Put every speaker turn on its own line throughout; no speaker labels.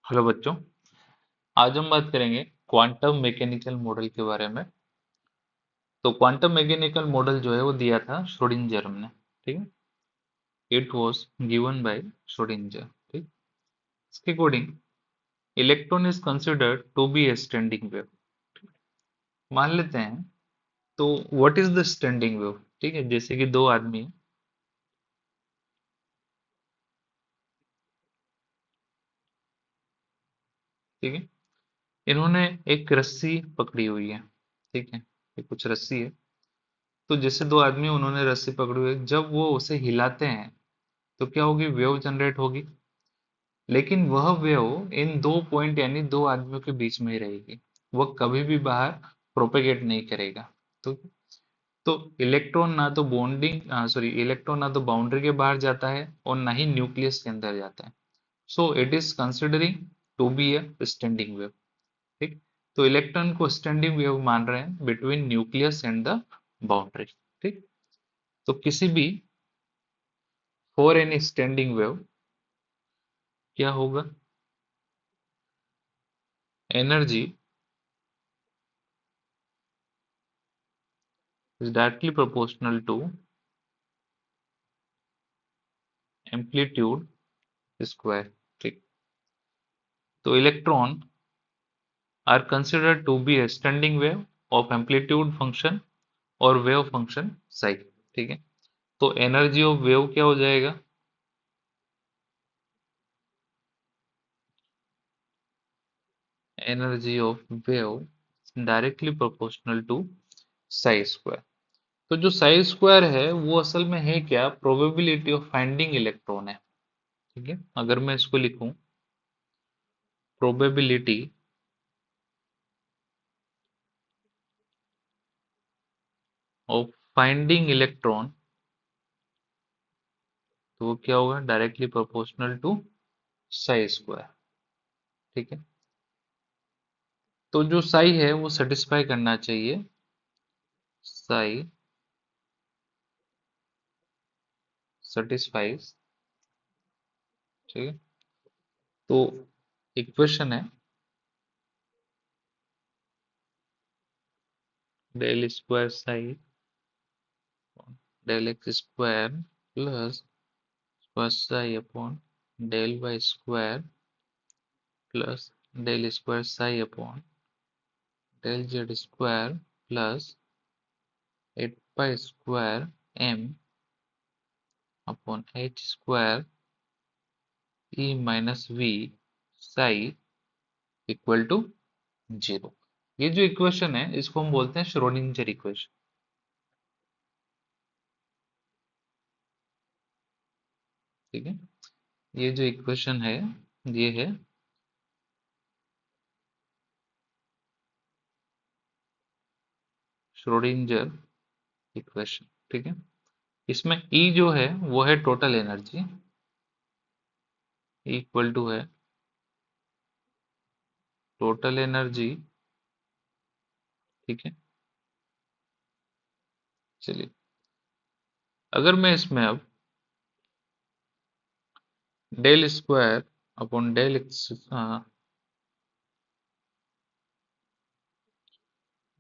Hello बच्चों। आज हम बात करेंगे क्वांटम मैकेनिकल मॉडल के बारे में। तो क्वांटम मैकेनिकल मॉडल जो है वो दिया था श्रोडिंजर ने। ठीक है, it was given by Schrodinger. ठीक, इसके according electron is considered to be a standing wave. मान लेते हैं, तो what is the standing wave. ठीक है, जैसे कि दो आदमी हैं, ठीक है, इन्होंने एक रस्सी पकड़ी हुई है। ठीक है, ये कुछ रस्सी है। तो जैसे दो आदमी उन्होंने रस्सी पकड़ी हुई है, जब वो उसे हिलाते हैं तो क्या होगी, वेव जनरेट होगी। लेकिन वह वेव इन दो पॉइंट यानी दो आदमियों के बीच में ही रहेगी, वह कभी भी बाहर प्रोपेगेट नहीं करेगा। तो तो इलेक्ट्रॉन ना तो इलेक्ट्रॉन ना तो बाउंड्री के बाहर जाता है और ना ही न्यूक्लियस के अंदर जाता है। So it is considering to be a standing wave. ठीक, तो इलेक्ट्रॉन को स्टैंडिंग वेव मान रहे हैं between nucleus and the boundary. ठीक, तो किसी भी फॉर एनी स्टैंडिंग वेव क्या होगा, energy is directly proportional to amplitude square। ठीक, तो electron are considered to be a standing wave of amplitude function और वेव फंक्शन साई। ठीक है, तो एनर्जी ऑफ वेव क्या हो जाएगा, energy of wave directly proportional to psi square. तो जो साई स्क्वायर है वो असल में है क्या, प्रोबेबिलिटी ऑफ फाइंडिंग इलेक्ट्रॉन है। ठीक है, अगर मैं इसको लिखूं, प्रोबेबिलिटी ऑफ फाइंडिंग इलेक्ट्रॉन, तो वो क्या होगा, directly proportional to psi square. ठीक है, तो जो साई है वो सेटिस्फाई करना चाहिए, साई सेटिस्फाइज। ठीक है, तो इक्वेशन है del square psi del x square plus square psi upon del Y square plus del square psi upon del Z square plus 8 pi square M upon H square E minus V psi equal to zero. ये जो equation है इसको हम बोलते हैं Schrodinger equation. ठीक है, ये जो इक्वेशन है ये है श्रोडिंगर इक्वेशन। ठीक है, इसमें ई जो है वो है टोटल एनर्जी, इक्वल टू है टोटल एनर्जी। ठीक है, चलिए, अगर मैं इसमें अब del square upon del x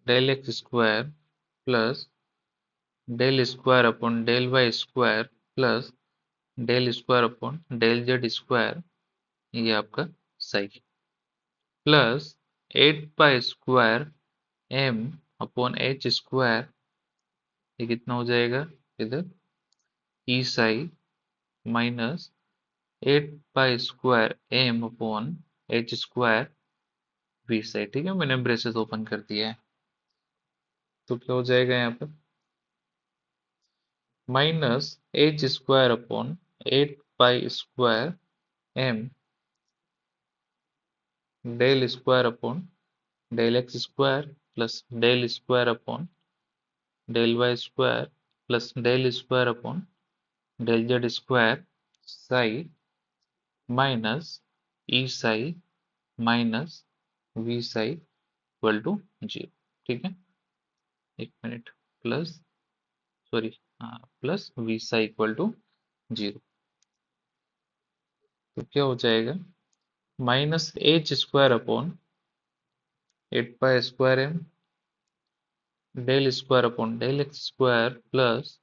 del x square plus del square upon del Y square plus del square upon del Z square, ये आपका सही, plus 8 pi square M upon H square, ये कितना हो जाएगा इधर, E psi minus 8 pi square M upon H square V psi. ठीक है, मैंने ब्रेसेस ओपन कर दिया है, तो क्या हो जाएगा यहाँ पर, minus H square upon 8 pi square M del square upon del x square plus del square upon del Y square plus del square upon del Z square psi minus E psi minus V psi equal to zero. ठीक है, एक minute, plus sorry हाँ, plus V psi equal to zero. तो क्या हो जाएगा, minus H square upon 8 pi square M del square upon del x square plus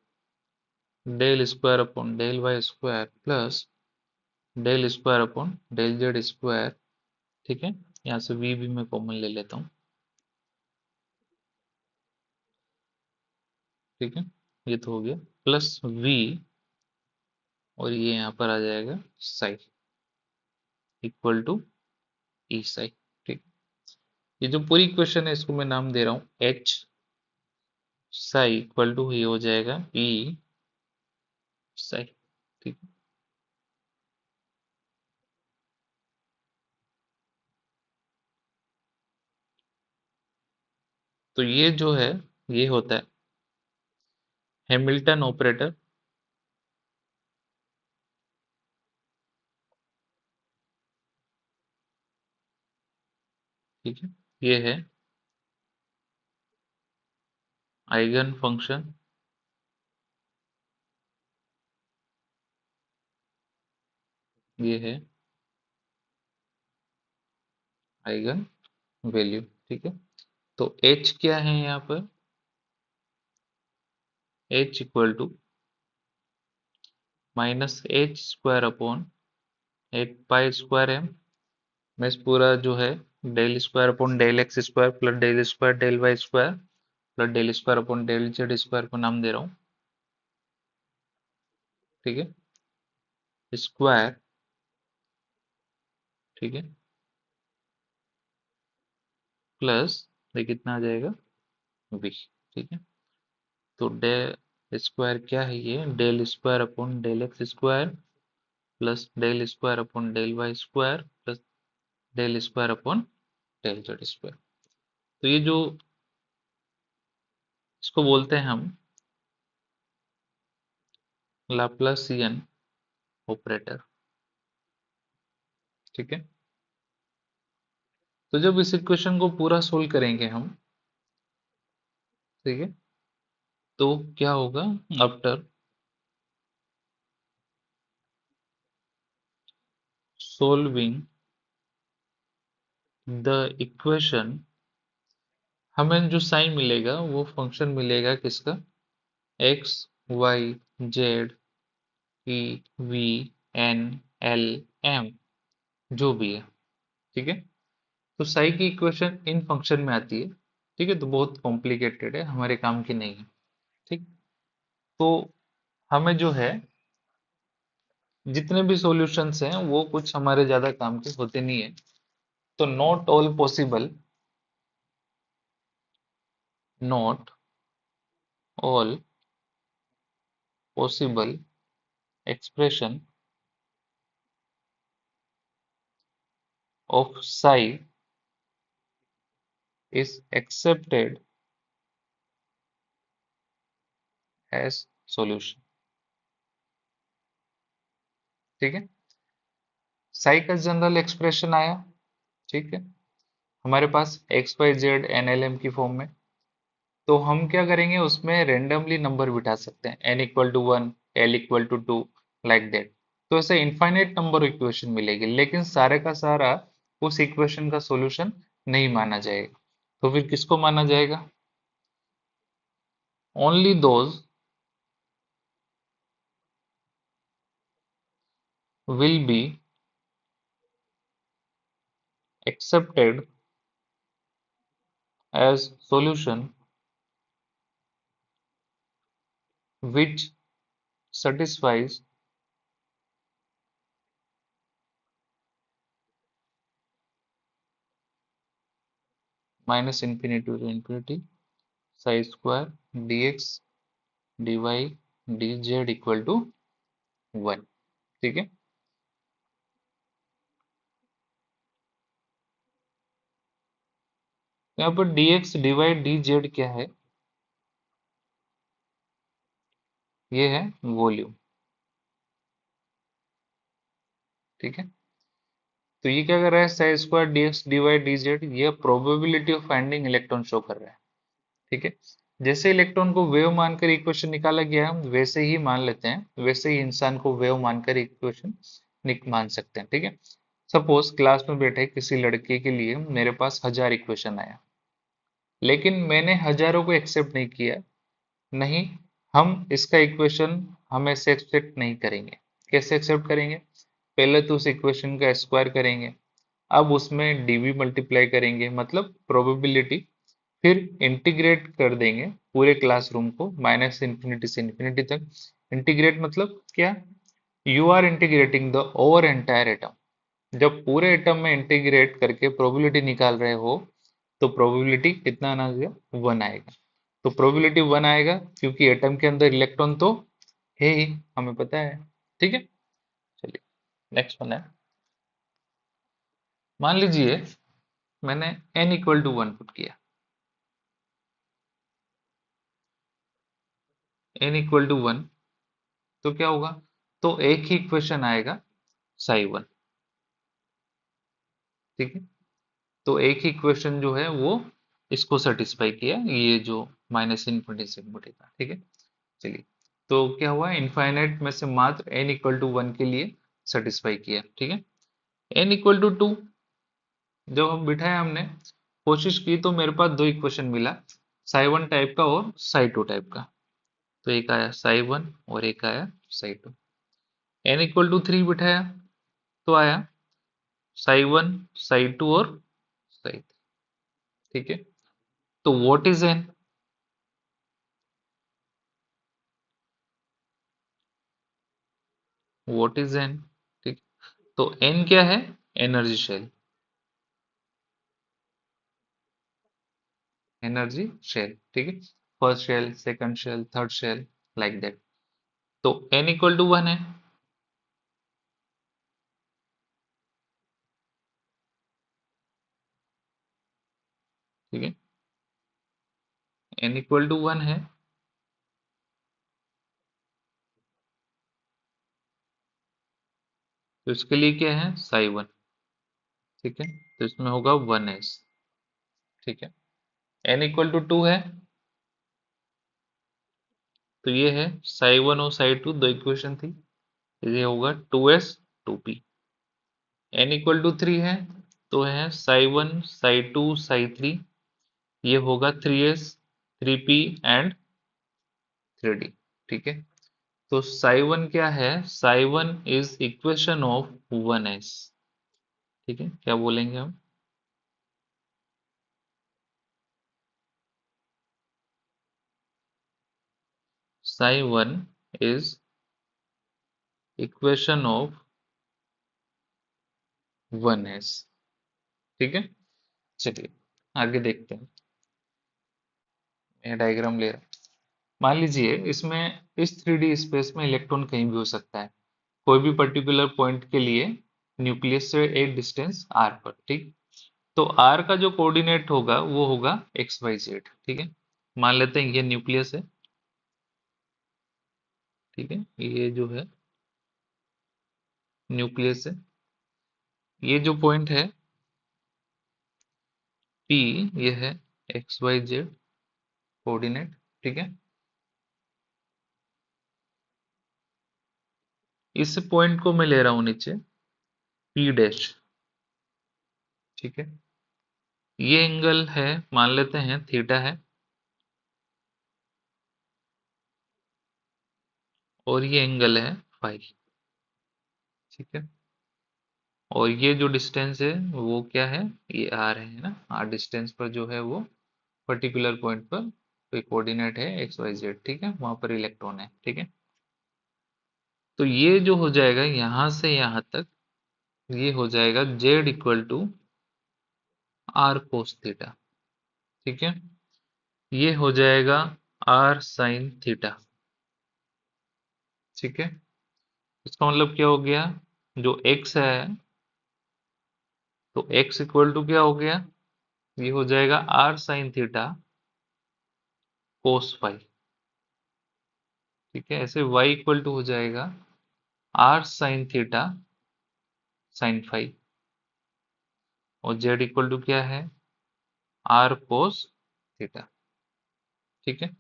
del square upon del Y square plus del square upon del Z square. ठीक है, यहाँ से v भी मैं कॉमन ले लेता हूँ। ठीक है, ये तो हो गया प्लस v, और ये यहाँ पर आ जाएगा साई इक्वल टू ई साई। ठीक, ये जो पूरी इक्वेशन है इसको मैं नाम दे रहा हूँ एच साई इक्वल टू, ये हो जाएगा ई साई। ठीक, तो ये जो है ये होता है हैमिल्टन ऑपरेटर। ठीक है, ये है आइगन फंक्शन, ये है आइगन वैल्यू। ठीक है, तो h क्या है यहाँ पर, h equal to minus H square upon 8 pi square M में इस पूरा जो है del square upon del x square plus del square del Y square plus del square upon del Z square को नाम दे रहा हूँ। ठीक है, स्क्वायर। ठीक है, प्लस ये कितना आ जाएगा v। ठीक है, तो डेल स्क्वायर क्या है, ये del square upon del x square plus del square upon del Y square plus del square upon del Z square. तो ये जो इसको बोलते हैं हम लाप्लासियन ऑपरेटर। ठीक है, तो जब इस इक्वेशन को पूरा सोल्व करेंगे हम, ठीक है, तो क्या होगा, आफ्टर सोल्विंग द इक्वेशन, हमें जो साइन मिलेगा वो फंक्शन मिलेगा किसका, X Y Z E V N L M, जो भी है। ठीक है, तो साई की इक्वेशन इन फंक्शन में आती है। ठीक है, तो बहुत कॉम्प्लिकेटेड है, हमारे काम की नहीं है। ठीक, तो हमें जो है जितने भी सॉल्यूशंस हैं वो कुछ हमारे ज्यादा काम के होते नहीं है। तो not all possible, not all possible expression of psi is accepted as solution. ठीक है, साई का जनरल एक्सप्रेशन आया। ठीक है, हमारे पास x Y z n L m की फॉर्म में, तो हम क्या करेंगे उसमें रेंडमली नंबर बिठा सकते हैं, n equal to 1, l equal to 2, like that. तो ऐसे इनफाइनाइट नंबर इक्वेशन मिलेगी, लेकिन सारे का सारा उस इक्वेशन का सॉल्यूशन नहीं माना जाएगा। तो फिर किसको माना जाएगा, only those will be accepted as solution which satisfies minus infinity to infinity psi square dx dy dz equal to 1। ठीक है, यहाँ पर dx dy dz क्या है, ये है वॉल्यूम। ठीक है, तो ये क्या कर रहा है, Sai square dx dy dz, ये probability of finding electron show कर रहा है। ठीक है, जैसे इलेक्ट्रॉन को वेव मानकर इक्वेशन निकाला गया हम वैसे ही मान लेते हैं, वैसे ही इंसान को वेव मानकर इक्वेशन मान सकते हैं। ठीक है, सपोज क्लास में बैठे किसी लड़के के लिए मेरे पास 1000 इक्वेशन आया, लेकिन मैंने हजारों को एक्सेप्ट नहीं किया। नहीं, हम इसका इक्वेशन हम ऐसे एक्सेप्ट नहीं करेंगे। कैसे एक्सेप्ट करेंगे? पहले तो उस इक्वेशन का स्क्वायर करेंगे, अब उसमें डीवी मल्टीप्लाई करेंगे, मतलब प्रोबेबिलिटी, फिर इंटीग्रेट कर देंगे पूरे क्लासरूम को माइनस इन्फिनिटी से इन्फिनिटी तक। इंटीग्रेट मतलब क्या? You are integrating the over entire atom. जब पूरे एटम में इंटीग्रेट करके प्रोबेबिलिटी निकाल रहे हो, तो प्रोबेबिलिटी कितना आना गया? 1 आएगा। तो प्रोबेबिलिटी 1 आएगा क्योंकि एटम के अंदर इलेक्ट्रॉन तो है ही, हमें पता है। ठीक है, चलिए नेक्स्ट वन है। मान लीजिए मैंने n इक्वल टू 1 पुट किया, n इक्वल टू 1, तो क्या होगा? तो एक ही इक्वेशन आएगा, साई 1। ठीक है, तो एक ही इक्वेशन जो है वो इसको सेटिस्फाई किया, ये जो माइनस इनफिनिटी से इनफिनिटी था। ठीक है, चलिए, तो क्या हुआ? इनफाइनाइट में से मात्र n इक्वल टू 1 के लिए सेटिस्फाई किया। ठीक है, n इक्वल टू 2 जब हम बिठाया, हमने कोशिश की, तो मेरे पास दो इक्वेशन मिला, साई 1 टाइप का और साई 2 टाइप का। तो एक आया साई 1 और एक आया साई 2। n इक्वल टू 3 बिठाया, तो आया साई 1, साई 2 और साई 3। ठीक है, तो what is n? What is n? ठीक, तो n क्या है? Energy shell. एनर्जी शेल, ठीक है, first shell, second shell, third shell, like that. तो n इक्वल टू 1 है। ठीक है, n इक्वल टू 1 है, तो इसके लिए क्या है? साई 1। ठीक है, तो इसमें होगा 1s। ठीक है, n इक्वल टू 2 है, तो ये है साई 1 और साई 2, दो इक्वेशन थी, ये होगा 2s 2p। n equal to 3 है, तो है साई 1, साई 2, साई 3, ये होगा 3s 3p एंड 3d। ठीक है, तो साई 1 क्या है? Sai 1 is equation of 1s। ठीक है, क्या बोलेंगे हम? Sai 1 is equation of 1s। ठीक है, चलिए आगे देखते हैं। मैं डायग्राम ले रहा हूं। मान लीजिए इसमें इस 3D स्पेस में इलेक्ट्रॉन कहीं भी हो सकता है, कोई भी पर्टिकुलर पॉइंट के लिए न्यूक्लियस से एक डिस्टेंस r पर। ठीक, तो r का जो कोऑर्डिनेट होगा वो होगा एक्स वाई जेड। ठीक है, मान लेते हैं ये न्यूक्लियस है। ठीक है, ये जो है न्यूक्लियस है, ये जो पॉइंट है P, ये है एक्स वाई जेड कोऑर्डिनेट। ठीक है, इस पॉइंट को मैं ले रहा हूं नीचे P डैश। ठीक है, ये एंगल है, मान लेते हैं थीटा है, और ये एंगल है फाई। ठीक है, और ये जो डिस्टेंस है वो क्या है? ये आर है ना, आर डिस्टेंस पर जो है वो पर्टिकुलर पॉइंट पर कोई कोऑर्डिनेट है एक्स वाई जेड। ठीक है, वहां पर इलेक्ट्रॉन है। ठीक है, तो ये जो हो जाएगा यहां से यहां तक, ये हो जाएगा Z equal to R cos theta. ठीक है, ये हो जाएगा आर साइन थीटा। ठीक है, इसका मतलब क्या हो गया? जो एक्स है, तो एक्स इक्वल टू क्या हो गया? ये हो जाएगा R sine theta cos phi. ठीक है, ऐसे y इक्वल टू हो जाएगा R sine theta sine phi, और z इक्वल टू क्या है? R cos theta. ठीक है,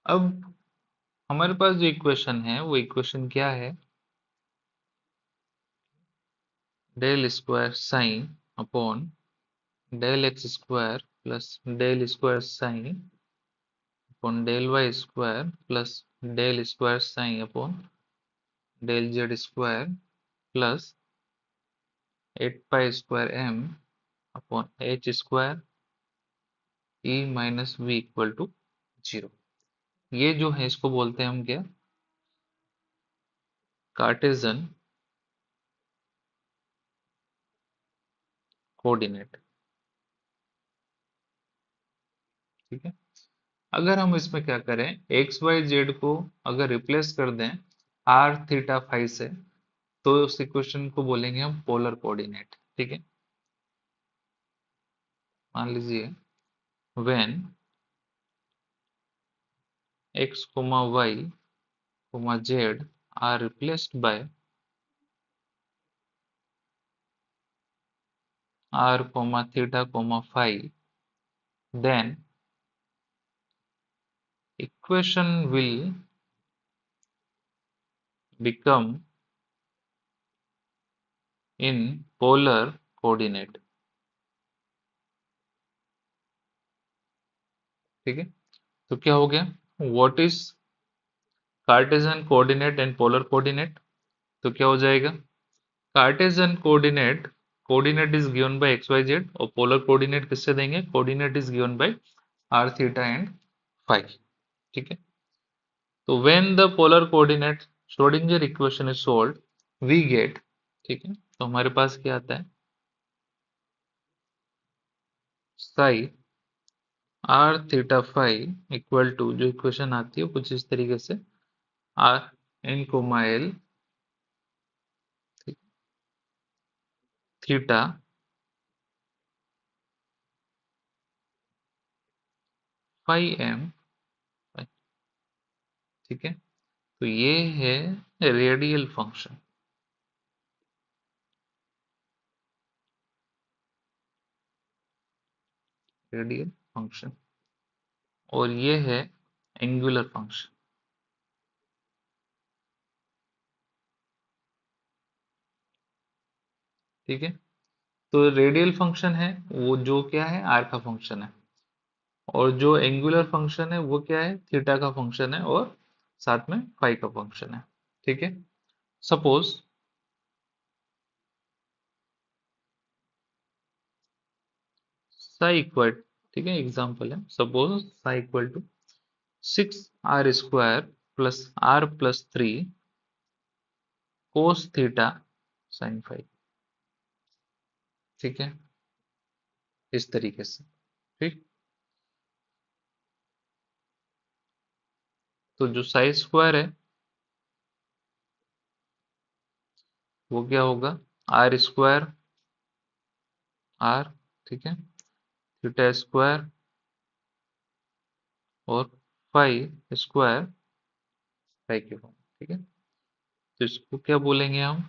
अब हमारे पास जो इक्वेशन है वो इक्वेशन क्या है? Del square sine upon del x square plus del square sine upon del Y square plus del square sine upon del Z square plus 8 pi square M upon H square E minus V equal to 0। ये जो है इसको बोलते हैं हम क्या, कार्टेजन coordinate. ठीक है, अगर हम इसमें क्या करें, एक्स वाई जेड को अगर रिप्लेस कर दें आर थीटा फाई से, तो उस इक्वेशन को बोलेंगे हम पोलर कोऑर्डिनेट। ठीक है, मान लीजिए when X comma Y comma Z are replaced by R comma theta comma phi, then equation will become in polar coordinate। ठीक है, तो क्या हो गया, what is Cartesian coordinate and polar coordinate. तो क्या हो जाएगा, Cartesian coordinate, coordinate is given by X Y Z, और पोलर कोऑर्डिनेट किससे देंगे, coordinate is given by R theta and phi. ठीक है, तो when the polar coordinate Schrodinger equation is solved we get, ठीक है, तो हमारे पास क्या आता है, psi R theta five equal to, जो इक्वेशन आती है कुछ इस तरीके से, R N comma L theta five M. ठीक है, तो ये है रेडियल फंक्शन, रेडियल फंक्शन, और ये है एंगुलर फंक्शन। ठीक है, तो रेडियल फंक्शन है वो जो क्या है, आर का फंक्शन है, और जो एंगुलर फंक्शन है वो क्या है, थीटा का फंक्शन है, और साथ में फाई का फंक्शन है। ठीक है, सपोज साई इक्वल, ठीक है, एग्जांपल है, suppose psi equal to 6r square plus r plus 3 cos theta sine five. ठीक है, इस तरीके से। ठीक, तो जो साई स्क्वायर है वो क्या होगा, आर स्क्वायर आर, ठीक है, थीटा स्क्वायर और फाइव स्क्वायर फाइव के फॉर्म। ठीक है, तो इसको क्या बोलेंगे हम,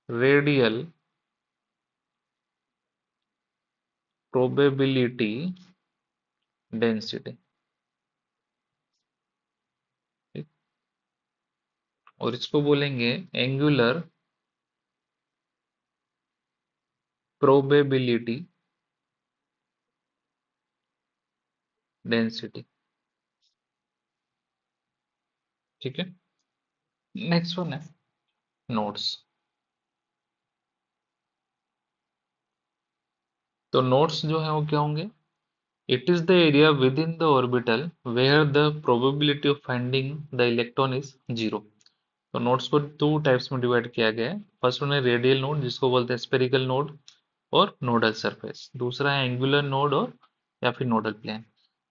रेडियल प्रोबेबिलिटी डेंसिटी। और इसको बोलेंगे एंगुलर प्रोबेबिलिटी डेंसिटी। ठीक है, नेक्स्ट वन है नोड्स। तो नोड्स जो है वो क्या होंगे, it is the area with in the orbital where the probability of finding the electron is zero. तो नोड्स को टू टाइप्स में डिवाइड किया गया है, फर्स्ट वन है रेडियल नोड जिसको बोलते हैं स्पेरिकल नोड और नोडल सरफेस, दूसरा है एंगुलर नोड और या फिर नोडल प्लेन।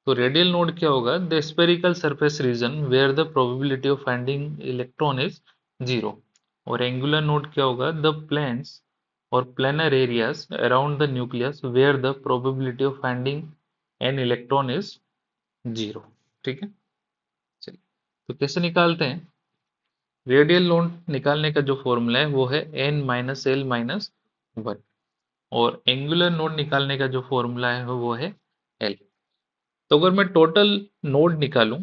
तो रेडियल नोड क्या होगा, the spherical surface region where the probability of finding electron is zero. और एंगुलर नोड क्या होगा, द प्लेन्स और planar areas around the nucleus where the probability of finding an electron is zero. ठीक है, चलिए, तो कैसे निकालते हैं, रेडियल नोड निकालने का जो फॉर्मूला है वो है n minus L minus one, और एंगुलर नोड निकालने का जो फॉर्मूला है वो है एल। तो अगर मैं टोटल नोड निकालूं,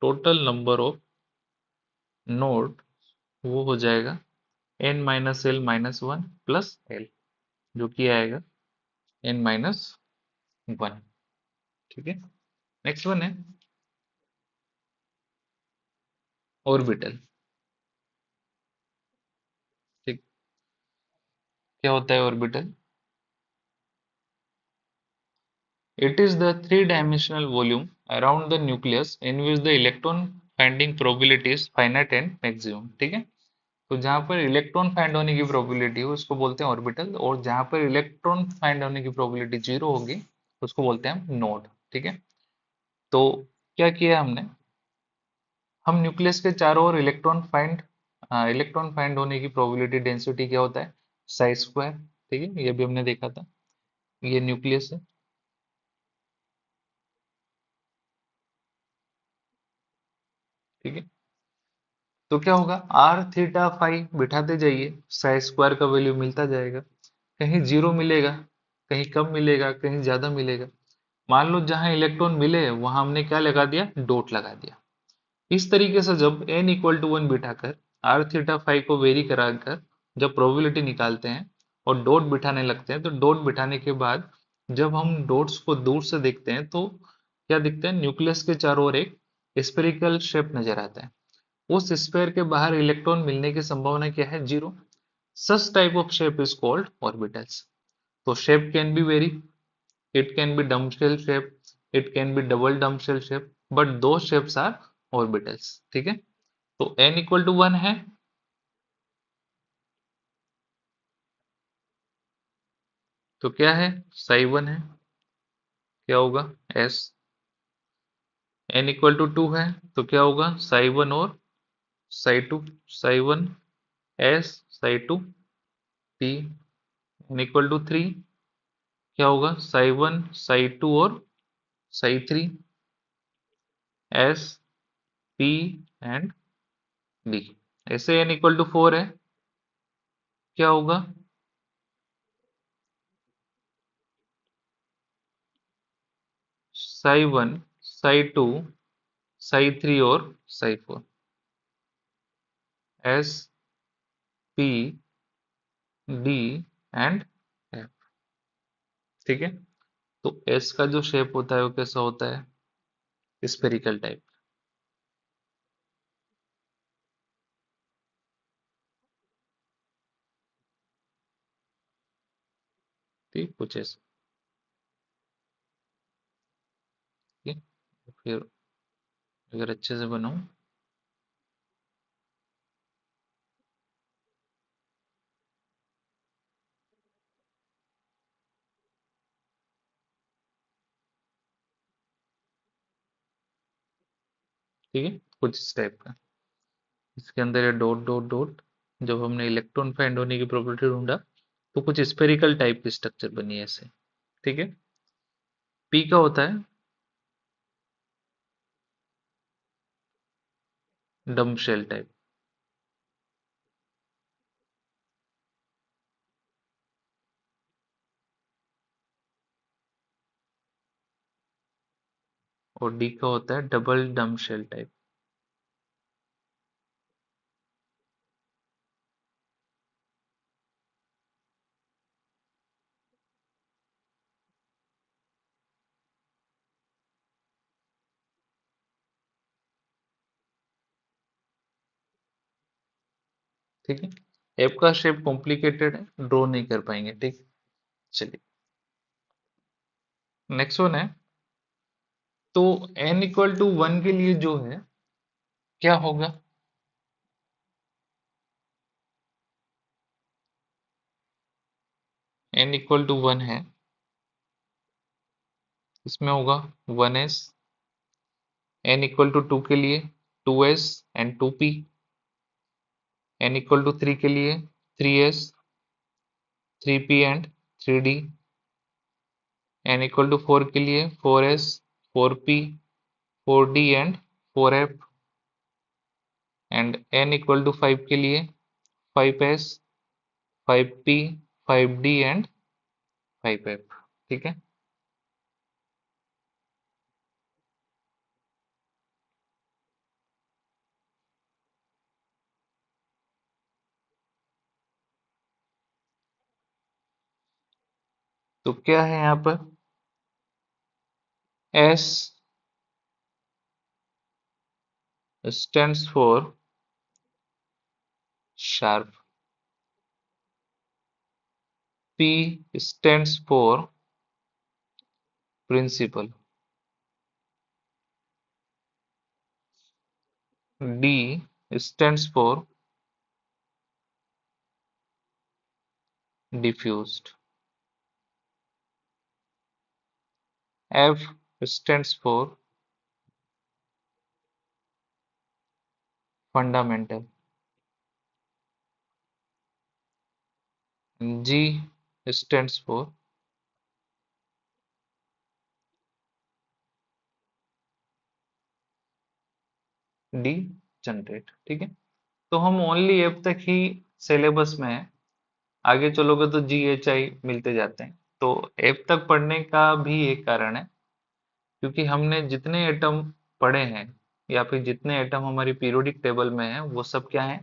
टोटल नंबर ऑफ नोड वो हो जाएगा n minus L minus one plus L, जो कि आएगा n माइनस वन। ठीक है, नेक्स्ट वन है ऑर्बिटल। ठीक, क्या होता है orbital? It is the three-dimensional volume around the nucleus in which the electron finding probability is finite and maximum। ठीक है, तो जहां पर इलेक्ट्रॉन फाइंड होने की प्रोबेबिलिटी हो उसको बोलते हैं ऑर्बिटल, और जहां पर इलेक्ट्रॉन फाइंड होने की प्रोबेबिलिटी जीरो होगी उसको बोलते हैं हम नोड। ठीक है, तो क्या किया हमने, हम न्यूक्लियस के चारों ओर इलेक्ट्रॉन फाइंड होने की प्रोबेबिलिटी डेंसिटी क्या होता है, साई स्क्वायर। ठीक है, ये भी हमने देखा था। ये न्यूक्लियस है। ठीक है, तो क्या होगा, आर थीटा फाइव बिठाते जाइए, साई स्क्वायर का वैल्यू मिलता जाएगा। कहीं जीरो मिलेगा, कहीं कम मिलेगा, कहीं ज्यादा मिलेगा। मान लो जहां इलेक्ट्रॉन मिले वहां हमने क्या लगा दिया, डॉट लगा दिया। इस तरीके से जब n इक्वल टू वन बिठाकर आर थीटा फाइव को वेरी कराकर जब प्रोबेबिलिटी निकालते हैं और डॉट बिठाने लगते हैं, तो डॉट बिठाने के बाद जब हम डॉट्स को दूर से देखते हैं तो क्या दिखता है, न्यूक्लियस के चारों ओर एक स्फेरिकल शेप नजर आता है। उस स्फीयर के बाहर इलेक्ट्रॉन मिलने की संभावना क्या है, zero. Such type of shape is called orbitals. तो shape can be vary, it can be dumbbell shape, it can be double dumbbell shape, but those shapes are orbitals. ठीक है, तो n equal to one है, तो क्या है, psi one है, क्या होगा, s। n equal to two है, तो क्या होगा, साई वन और psi two, psi one s, psi two p। n equal to three, क्या होगा, साई वन साई टू और psi three, S P and D. ऐसे n इक्वल टू फोर है, क्या होगा, psi one psi two psi three और psi four, S P D and F. ठीक है, तो एस का जो शेप होता है वो कैसा होता है, स्पेरिकल टाइप। ठीक, कुछ ऐसा। ठीक है, फिर अगर अच्छे से बनाऊं, ठीक है, कुछ इस टाइप का। इसके अंदर ये डॉट डॉट डॉट, जब हमने इलेक्ट्रॉन फाइंड होने की प्रोबेबिलिटी ढूंढा तो कुछ स्पेरिकल टाइप की स्ट्रक्चर बनी है ऐसे। ठीक है, पी का होता है डम शेल टाइप, और डी का होता है डबल डम शेल टाइप। ठीक है, एप का शेप कॉम्प्लिकेटेड है, ड्रॉ नहीं कर पाएंगे। ठीक, चलिए नेक्स्ट वन है। तो n इक्वल टू वन के लिए जो है क्या होगा, n इक्वल टू वन है, इसमें होगा one S. n equal to two के लिए two S and two P. n equal to three के लिए three S, three P and three D. n equal to four के लिए four S, four P, four D and four F. And n equal to five के लिए five S, five P, five D and five F. ठीक है, तो क्या है यहाँ पर, S stands for sharp, P stands for principal, D stands for diffused, F stands for fundamental, G stands for degenerate. ठीक है, तो हम ओनली एफ तक ही सिलेबस में है, आगे चलोगे तो जी एच आई मिलते जाते हैं। तो एफ तक पढ़ने का भी एक कारण है, क्योंकि हमने जितने एटम पढ़े हैं या फिर जितने एटम हमारी पीरियोडिक टेबल में है वो सब क्या है,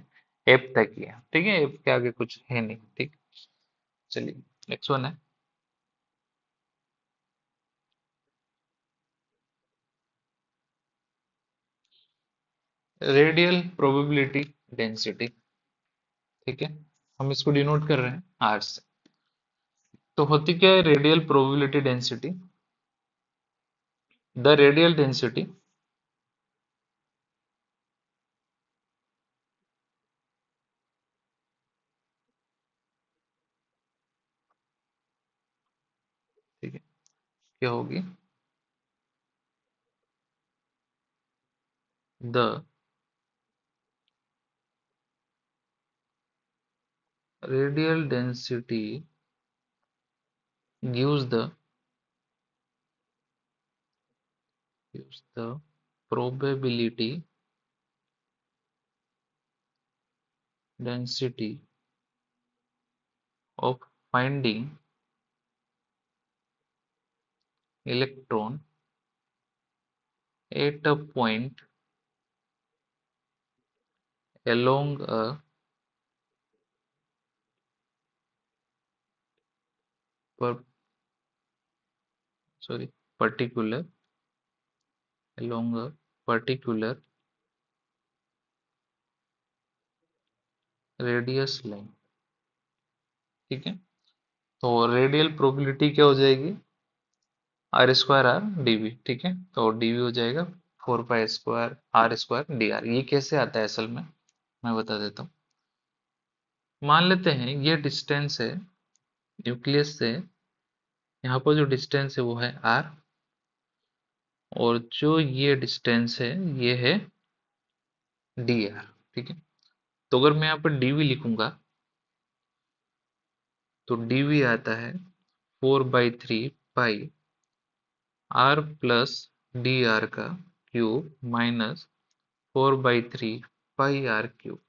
एफ तक ही है। ठीक है, एफ के आगे कुछ है नहीं। ठीक, चलिए नेक्स्ट वन है रेडियल प्रोबेबिलिटी डेंसिटी। ठीक है, हम इसको डिनोट कर रहे हैं आर से। तो होती क्या है radial probability density, the radial density ठीक है, क्या होगी, the radial density gives the probability density of finding electron at a point along a per, sorry particular along a particular radius line। ठीक है, तो रेडियल प्रोबेबिलिटी क्या हो जाएगी, आर स्क्वायर आर डीवी। ठीक है, तो डीवी हो जाएगा 4 pi square R square D R. ये कैसे आता है असल में, मैं बता देता हूँ। मान लेते हैं ये डिस्टेंस है न्यूक्लियस से, यहाँ पर जो डिस्टेंस है वो है आर, और जो ये डिस्टेंस है ये है डी आर। ठीक है, तो अगर मैं यहाँ पर डीवी लिखूंगा तो डीवी आता है 4/3 pi R plus D R का cube minus 4/3 pi R cube.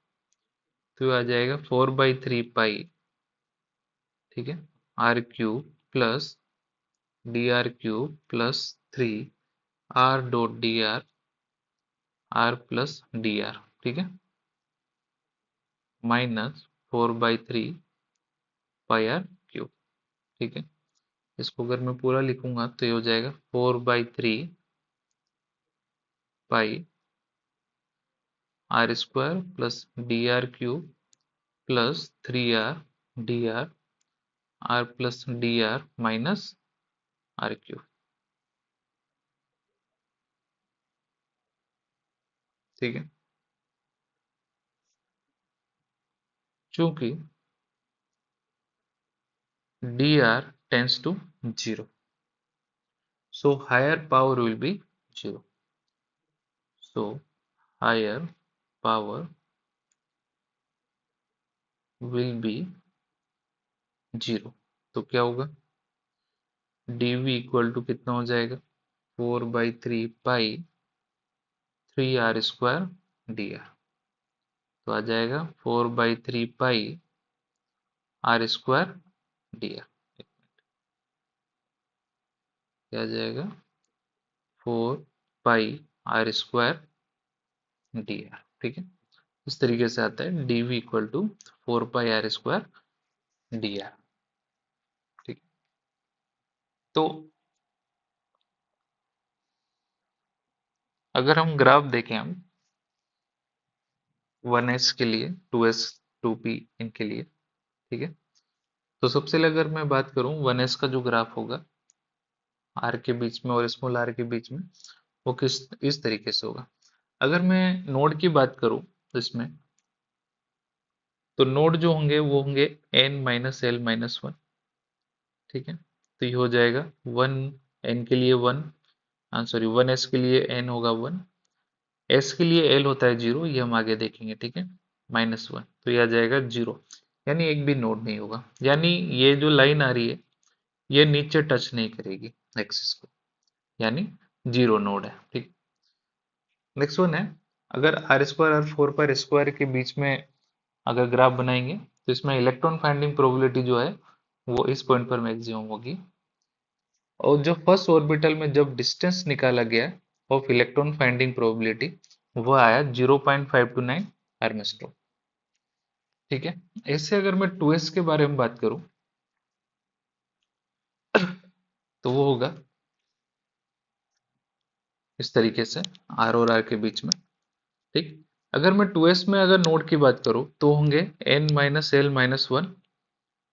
तो आ जाएगा 4/3 पाई, ठीक है, R cube plus D R cube plus 3 R dot D are, are plus D R. ठीक है, माइनस 4/3 पाई आर क्यूब। ठीक है, इसको अगर मैं पूरा लिखूंगा तो ये हो जाएगा 4/3 pi are square plus D R cube plus 3 r d are, are plus D r minus r cube. ठीक है, चूंकि d r tends to 0, so higher power will be 0, so higher power will be 0। तो क्या होगा, dv equal to कितना हो जाएगा, 4/3 pi 3 R square D R. तो आ जाएगा 4/3 pi are square D R. क्या आ जाएगा, 4 pi are square D R. ठीक है, इस तरीके से आता है dv equal to 4 pi are square D R. ठीक है, तो अगर हम ग्राफ देखें हम 1s के लिए, 2s, 2p इनके लिए, ठीक है। तो सबसे पहले अगर मैं बात करूं 1s का जो ग्राफ होगा आर के बीच में और स्मॉल आर के बीच में, वो किस इस तरीके से होगा। अगर मैं नोड की बात करूं तो इसमें, तो नोड जो होंगे वो होंगे n minus L minus one, ठीक है। तो ये हो जाएगा वन, एन के लिए वन, सॉरी 1s के लिए n होगा वन, एस के लिए एल होता है जीरो, ये हम आगे देखेंगे, ठीक है। माइनस वन, तो ये आ जाएगा जीरो, यानी एक भी नोड नहीं होगा, यानी ये जो लाइन आ रही है ये नीचे टच नहीं करेगी एक्सिस को, यानी जीरो नोड है, ठीक। नेक्स्ट वन है, अगर आर स्क्वायर और फोर पाई स्क्वायर के बीच में अगर ग्राफ बनाएंगे तो इसमें इलेक्ट्रॉन फाइंडिंग प्रोबेबिलिटी जो है वो इस पॉइंट पर मैक्सिमम होगी, और जो फर्स्ट ऑर्बिटल में जब डिस्टेंस निकाला गया ऑफ इलेक्ट्रॉन फाइंडिंग प्रोबेबिलिटी वो आया 0.529 आर्मस्ट्रॉन्ग, ठीक है। ऐसे अगर मैं 2s के बारे में बात करूं तो वो होगा इस तरीके से, आर और आर के बीच में, ठीक। अगर मैं 2s में अगर नोड की बात करूं तो होंगे n minus L minus one,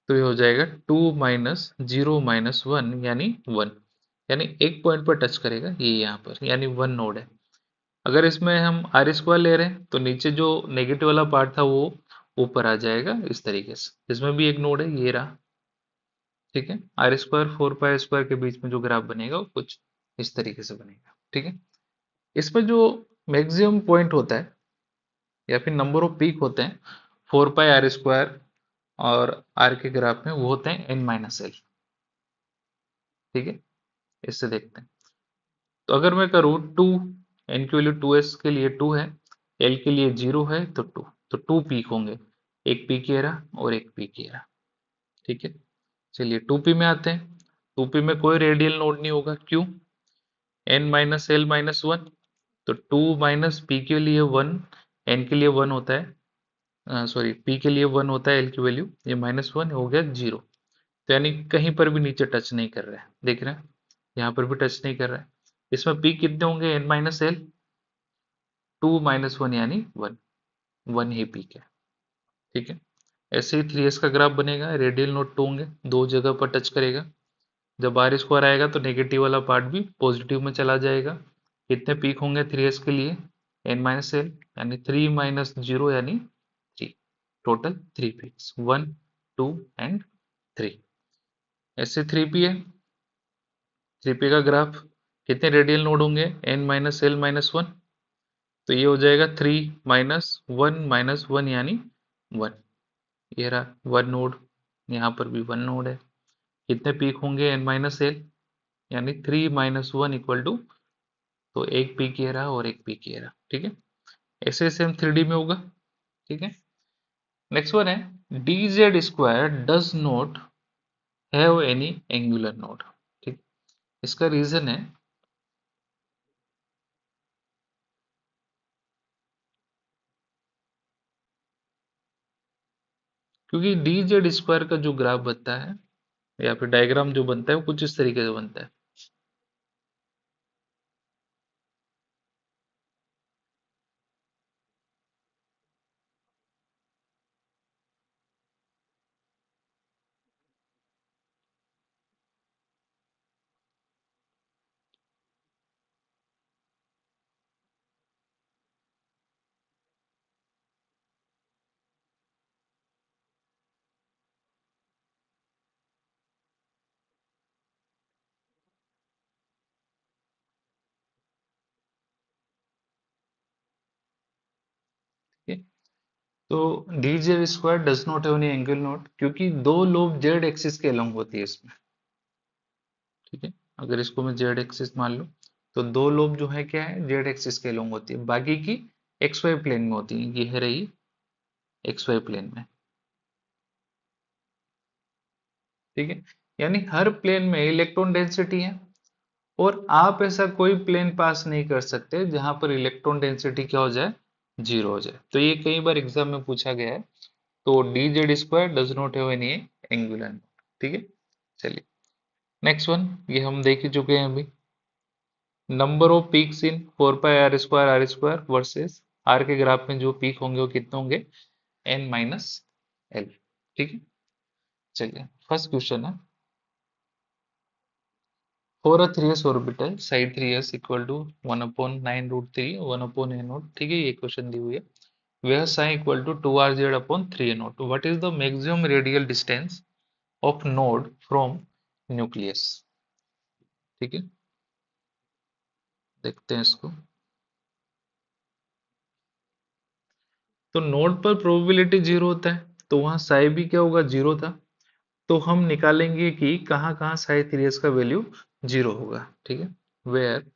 तो ये हो जाएगा 2 माइनस जीरो माइनस वन, यानी वन, यानी एक पॉइंट पर टच करेगा ये यहाँ पर, यानी वन नोड है। अगर इसमें हम आर स्क्वायर ले रहे हैं तो नीचे जो नेगेटिव वाला पार्ट था वो ऊपर आ जाएगा इस तरीके से, इसमें भी एक नोड है, ये रहा, ठीक है। R square four pi square के बीच में जो ग्राफ बनेगा वो कुछ इस तरीके से बनेगा, ठीक है। इसमें जो मैक्सिमम पॉइंट होता है या फिर नंबर ऑफ पीक होते हैं फोर पाई आर स्क्वायर और आर के ग्राफ में, वो होते हैं एन माइनस एल, ठीक है। इससे देखते हैं, तो अगर मैं करूँ टू, एन की वैल्यू टू एस के लिए टू है, एल के लिए जीरो है तो टू, तो टू पीक होंगे, एक पीक ये रहा और एक पीक ये रहा, ठीक है। चलिए टू पी में आते हैं, टू पी में कोई रेडियल नोड नहीं होगा, क्यों, N minus L minus one, तो टू माइनस पी के लिए वन, एन के लिए वन होता है, सॉरी पी के लिए वन होता है, एल की वैल्यू ये माइनस वन हो गया जीरो, तो यानी कहीं पर भी नीचे टच नहीं कर रहा है, देख रहे हैं, यहाँ पर भी टच नहीं कर रहा है। इसमें पी कितने होंगे, N minus L, two minus one यानी वन, वन ही पीक है, ठीक है। ऐसे ही थ्री एस का ग्राफ बनेगा, रेडियल नोड टू होंगे, दो जगह पर टच करेगा, जब आर स्क्वायर आएगा तो नेगेटिव वाला पार्ट भी पॉजिटिव में चला जाएगा। कितने पीक होंगे थ्री एस के लिए, एन माइनस एल, यानी थ्री माइनस जीरो यानी three, total three peaks, one, two and three. ऐसे थ्री पी है, थ्री पी का ग्राफ, कितने रेडियल नोड होंगे, N minus L minus one, तो ये हो जाएगा थ्री माइनस वन यानी वन, ये रहा वन नोड, यहाँ पर भी वन नोड है। कितने पीक होंगे, एन माइनस एल, यानी three minus one equal to, तो एक पीक ये रहा और एक पीक ये रहा, ठीक है। ऐसे सेम थ्री डी में होगा, ठीक है। नेक्स्ट वन है D Z square does not have any angular node, ठीक। इसका रीजन है, क्योंकि डी जेड स्क्वायर का जो ग्राफ बनता है या फिर डायग्राम जो बनता है वो कुछ इस तरीके से बनता है, ठीक है। तो D Z square does not have any angle node, क्योंकि दो लोब जेड एक्सिस के अलॉन्ग होती है इसमें, ठीक है। अगर इसको मैं जेड एक्सिस मान लूं तो दो लोब जो है क्या है, जेड एक्सिस के अलॉन्ग होती है, बाकी की एक्स वाई प्लेन में होती है, ये है रही एक्स वाई प्लेन में, ठीक है। यानी हर प्लेन में इलेक्ट्रॉन डेंसिटी है, और आप ऐसा कोई प्लेन पास नहीं कर सकते जहां पर इलेक्ट्रॉन डेंसिटी क्या हो जाए, जीरो हो जाए। तो ये कई बार एग्जाम में पूछा गया है, तो D Z square does not have any angular, ठीक है। चलिए नेक्स्ट वन, ये हम देख ही चुके हैं अभी। Number of peaks in 4 pi versus R के ग्राफ में जो पीक होंगे वो कितने होंगे, n-l। ठीक है, चलिए फर्स्ट क्वेश्चन है, for a 3s orbital side 3s equal to 1/9√3 1/a0। ठीक है, ये क्वेश्चन दी हुई है। where psi equal to 2rz/3a0, what is the maximum radial distance of node from nucleus। ठीक है, देखते हैं इसको। तो नोड पर प्रोबेबिलिटी जीरो होता है, तो वहां साई भी क्या होगा, जीरो था। तो हम निकालेंगे कि कहाँ कहाँ साई 3s का वैल्यू जीरो होगा। ठीक है, where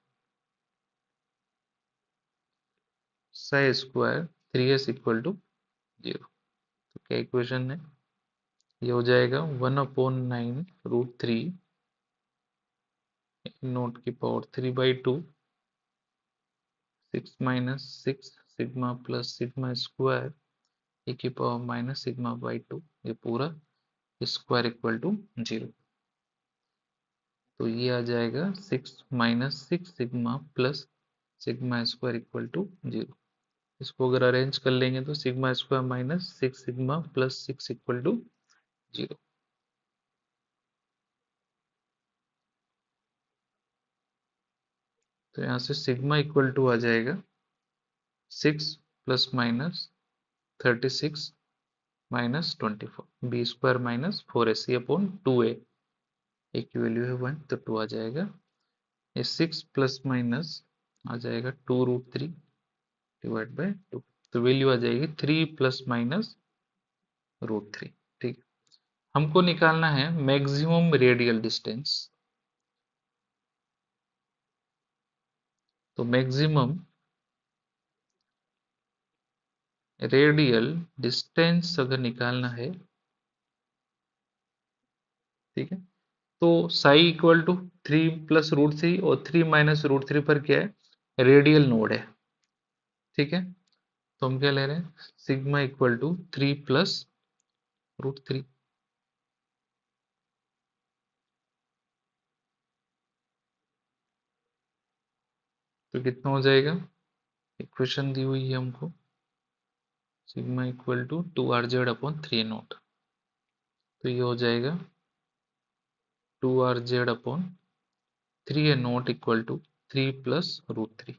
psi square 3s equal to zero. तो क्या इक्वेशन है, ये हो जाएगा 1/9√3 नोट की power 3/2 6 - 6 sigma plus sigma square e की पावर माइनस सिग्मा बाई 2, ये पूरा स्क्वायर इक्वल टू जीरो। तो ये आ जाएगा 6 - 6 sigma plus sigma square equal to zero. इसको अगर अरेंज कर लेंगे तो sigma square minus 6 sigma plus 6 equal to zero. तो यहाँ से सिग्मा इक्वल टू आ जाएगा 6 plus minus 36 minus 24 B square minus 4ac upon 2a, A की वैल्यू है 1 तो 2 आ जाएगा। ये 6 प्लस माइनस आ जाएगा 2√3 डिवाइड बाई 2, तो वैल्यू आ जाएगी 3 प्लस माइनस √3। ठीक, हमको निकालना है मैक्सिमम रेडियल डिस्टेंस। तो मैक्सिमम रेडियल डिस्टेंस अगर निकालना है, ठीक है, तो साई इक्वल टू 3 + √3 और 3 - √3 पर क्या है, रेडियल नोड है। ठीक है, तो हम क्या ले रहे हैं, सिग्मा इक्वल टू 3 + √3। तो कितना हो जाएगा, इक्वेशन दी हुई है हमको, सिग्मा इक्वल टू 2rz/3a0। तो ये हो जाएगा 2rz/3a0 इक्वल टू 3 + √3।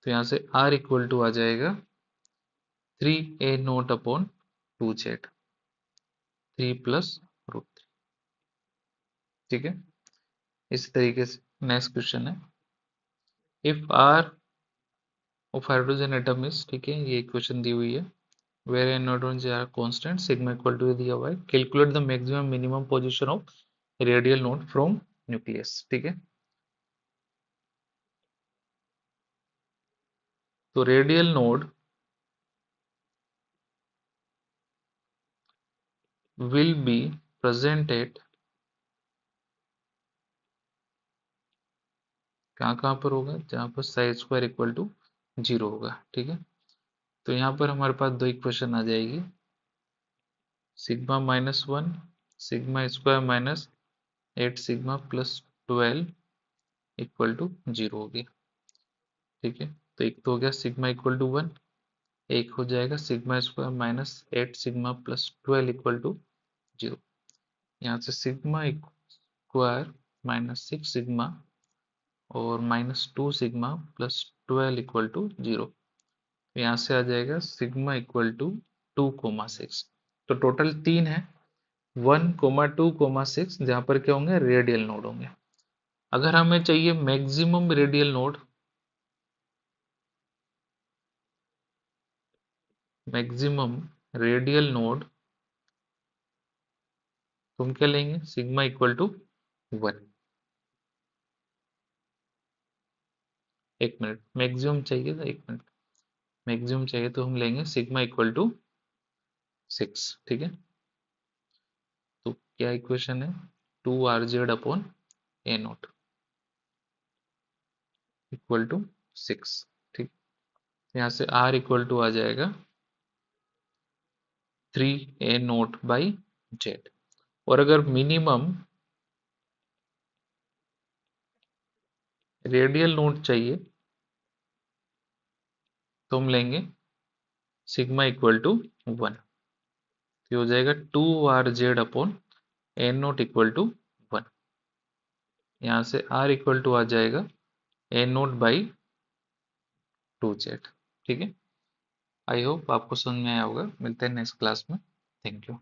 तो यहाँ से r इक्वल टू आ जाएगा 3a0/2z, 3 + √3। ठीक है, इस तरीके से नेक्स्ट क्वेश्चन है, if r of hydrogen atom is, ठीक है, ये क्वेश्चन दी हुई है, where n neutrons are constant, sigma equal to दिया हुआ है, calculate the maximum minimum position of radial node from nucleus। ठीक है, तो radial node will be present at, कहाँ कहाँ पर होगा, जहाँ पर psi square equal to zero होगा। ठीक है, तो यहाँ पर हमारे पास दो इक्वेशन आ जाएगी, sigma -1 sigma square minus 8 sigma plus 12 equal to zero हो गया। ठीक है, तो एक तो हो गया सिग्मा इक्वल टू 1, एक हो जाएगा sigma square minus 8 sigma plus 12 equal to zero. यहाँ से सिग्मा स्क्वायर माइनस 6 सिग्मा और -2 sigma plus 12 equal to zero. यहाँ से आ जाएगा सिग्मा इक्वल टू 2,6। तो टोटल तीन है, 1,2,6, जहाँ पर क्या होंगे, रेडियल नोड होंगे। अगर हमें चाहिए maximum radial node, maximum radial node, तो हम क्या लेंगे, सिग्मा इक्वल टू 1। एक मिनट, मैक्सिमम चाहिए था, एक मिनट, मैक्सिमम चाहिए तो हम लेंगे सिग्मा इक्वल टू 6। ठीक है, तो क्या इक्वेशन है, 2rz/a0 इक्वल टू 6। ठीक, यहाँ से r इक्वल टू आ जाएगा 3a0/z। और अगर मिनिमम रेडियल नोट चाहिए तो हम लेंगे सिग्मा इक्वल टू 1, तो हो जाएगा 2 RZ upon n not equal to 1। यहाँ से R इक्वल टू आ जाएगा एन नोट बाई 2Z। ठीक है, आई होप आपको समझ में आया होगा। मिलते हैं नेक्स्ट क्लास में। Thank you.